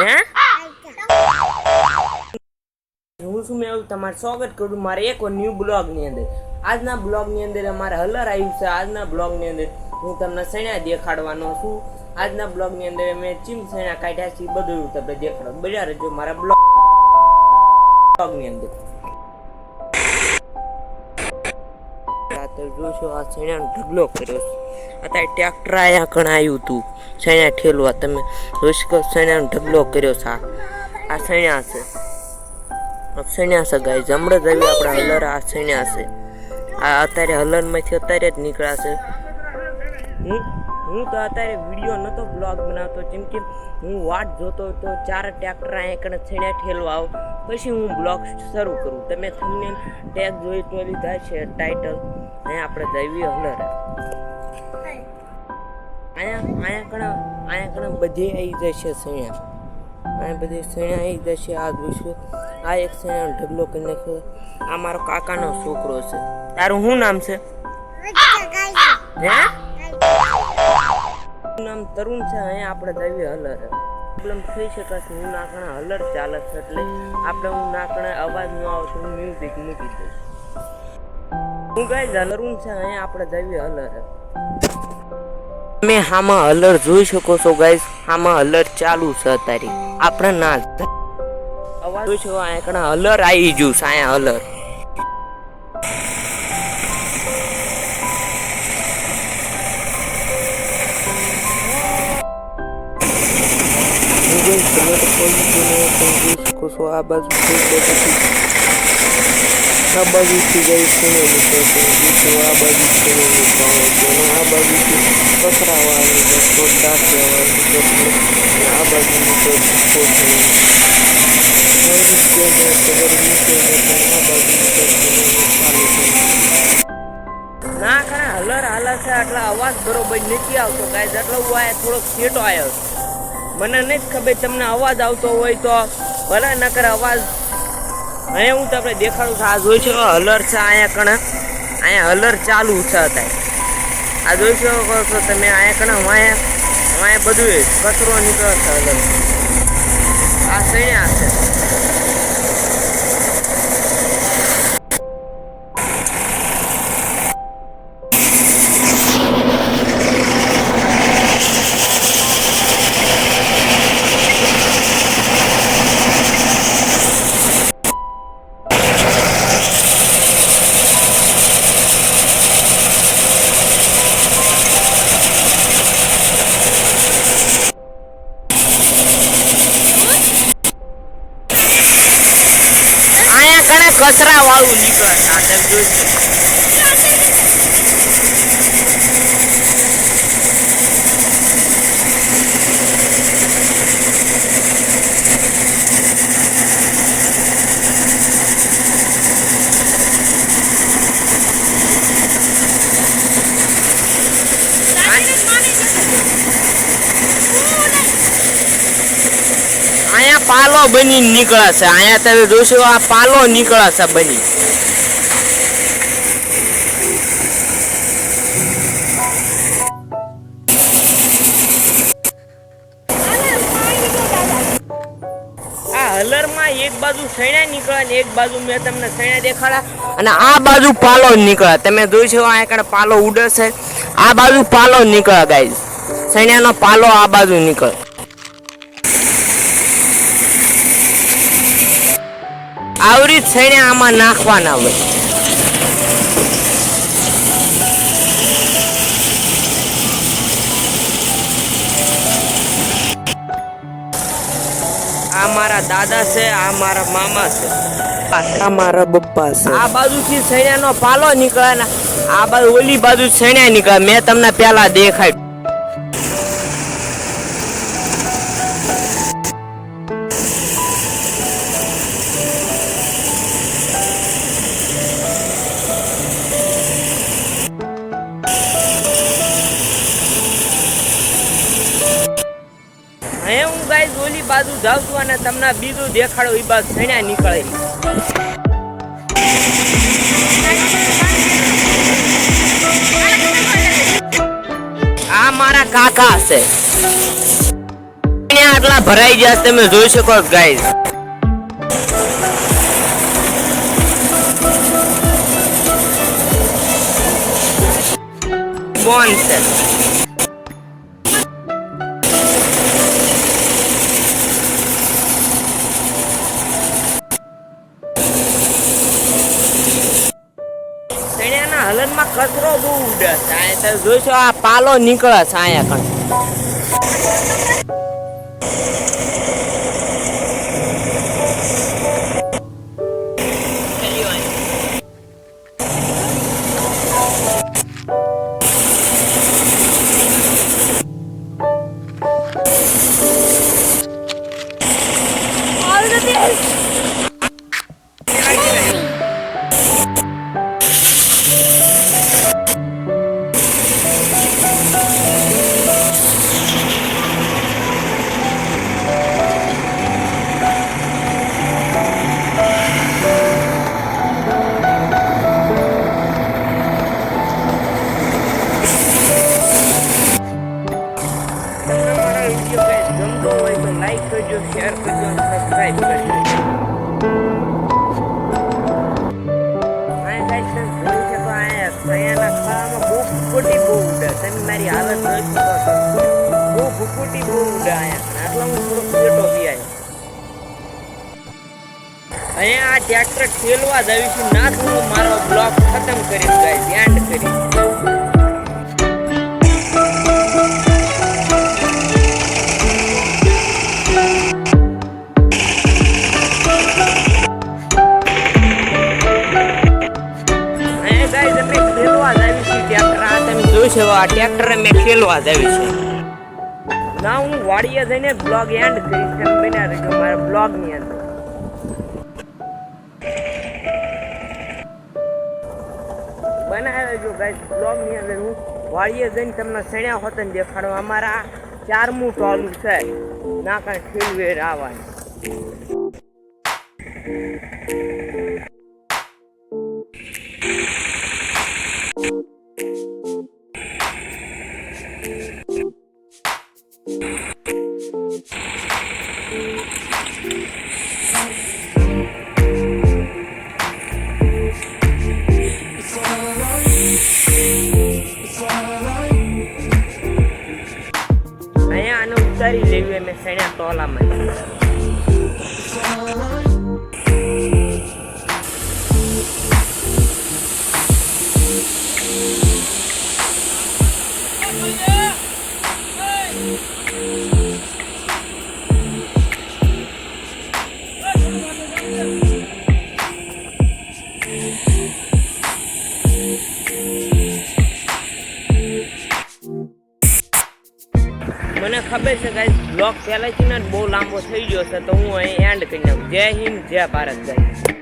હે હું શું મેં તમારું સ્વાગત કરું મારે એક ન્યૂ બ્લોગ ની અંદર। આજના બ્લોગ ની અંદર અમારે હલર આવ્યું છે। આજના બ્લોગ ની અંદર હું તમને સૈણા દેખાડવાનો છું। આજના બ્લોગ ની અંદર મેં ચીમ સૈણા કાઢ્યા છે બધું તમને દેખાડો બજાર જો મારા બ્લોગ ની અંદર જોશો આ સૈણાનો ઢગલો કર્યો છે। અત્યારે ટ્રેક્ટર આયા કણ આવ્યું હતું સૈણા ઠેલવા તમે જોશો કે સૈણાનો ઢગલો કર્યો છે। આ સૈણા છે સૈણા છે ગાઈસ હમણાં જ આવ્યું આપણા હલર આ સૈણા છે। આ અત્યારે હલરમાંથી અત્યારે જ નીકળ્યા છે। હું તો અત્યારે વિડીયો નહોતો બ્લોગ બનાવતો કેમ કે હું વાટ જોતો તો 4 ટ્રેક્ટર અહીંયા કણે સૈણા ઠેલવા આવ પછી હું બ્લોગ શરૂ કરું। તમે થંબનેલ ટેગ જોઈ તો લીધા છે ટાઇટલ અહીંયા આપણે જઈએ હલર અહીંયા કણે બધે આવી જશે સૈણા અહીંયા બધી સૈણા આવી જશે। આ જોઈશું આ એક સૈણાનો ઢગલો કરી નાખ્યો। આ મારો કાકાનો છોકરો છે। તારું શું નામ છે? હે નામ તરુણ છે। અહીંયા આપણે જઈએ હલર પ્રોબ્લેમ થઈ શકે છે હું નાકણા હલર ચાલે છે એટલે આપણે હું નાકણા અવાજ ન આવે તો હું મ્યુઝિક મૂકી દઈશ। હું ગાઈસ તરુણ છે અહીંયા આપણે જઈએ હલર તમે હામાં હલર જોઈ શકો છો ગાઈસ હામાં હલર ચાલુ છે અત્યારે આપણે ના અવાજ જોઈ શકો અહીંયા કણા હલર આવી ગયું છે અહીંયા હલર આ બાજુથી ગઈ આ બાજુથી કચરાવાનું આ બાજુ ના ખરા હલર હાલે છે એટલે અવાજ બરોબર નથી આવતો ગાઈસ એટલે હું આ થોડોક છેટો આવ્યો મને નથી ખબર તમને અવાજ આવતો હોય તો ભલે નકર અવાજ અહીંયા હું તમને દેખાડું છું। આ જોઈ શકો હલર છે અહીંયા કણે અહીંયા હલર ચાલુ છે અત્યારે આ જોઈ શકો છો તમે અહીંયા કણે અહીંયા બધું કચરો નીકળે છે હલર આ સૈણા છે। કચરા વાળું નીકળે છે આ તમે જોઈ શકો અહીંયા પાલો બની નીકળે છે અહીંયા તમે જોશો આ પાલો નીકળે છે બની આ હલર માં એક બાજુ સૈણા નીકળે ને એક બાજુ મેં તમને સૈણા દેખાડા અને આ બાજુ પાલો નીકળે તમે જોશો અહીંયા કણે પાલો ઉડે છે આ બાજુ પાલો નીકળે ગાઈસ સૈણાનો પાલો આ બાજુ નીકળે આવરી સૈણા આમાં નાખવાના હોય આ મારા દાદા છે આ મારા મામા છે આ મારા પપ્પા છે આ બાજુથી સૈણાનો પાલો નીકળે ને આ બાજુ ઓલી બાજુ સૈણા નીકળે મેં તમને પેલા દેખાડ્યું હું ગાઈસ ઓલી બાજુ જાઉં છું અને તમને બીજું દેખાડો એ બાજુ સૈણા નીકળે આ મારા કાકા છે સણ્યા આટલા ભરાઈ ગયા છે, તમે જોઈ શકો ગાઈસ. બોન છે સણ્યાના હલનમાં કચરો બહુ ઉડે છે. જોઈશો આ પાલો નીકળે છે અહીંયા કણ. ગમતો હોય તો લાઈક કરજો, શેર કરજો અને સબસ્ક્રાઇબ કરજો. ભૂકુટી બહુ ઉડે, તમે મારી હાલત જોઈ શકો છો. બહુ ભૂકુટી બહુ ઉડે અહીંયા. આટલા હું થોડોક પેટો બી આવ્યો. અહીંયા આ ટ્રેક્ટર ઠેલવા જ આવ્યું છે. ના થોડું મારો બ્લોક ખતમ કરી ગાઈસ, એન્ડ કરી. આ ટ્રેક્ટર મેં ખેલવા જ આવી છે. ના હું વાડીએ જઈને બ્લોગ એન્ડ કરીશ. તમે બન્યા રહેજો મારા બ્લોગ ની અંદર. બનાવી રહેજો ગાઈસ બ્લોગ ની અંદર. હું વાડીએ જઈને તમને સણ્યા હોત ને દેખાડો. અમારા 4મું ટોલું છે ના કાંઈ ખેલવેર આવવાનું. અહીંયા આને ઉતારી લેવી મેં સણ્યા ટોલામાં. મને ખબર છે ગાઈસ બ્લોગ પહેલાથી ને બહુ લાંબો થઈ ગયો છે, તો હું અહીં એન્ડ કરી નાખું. જય હિન્દ, જય ભારત ગાઈસ.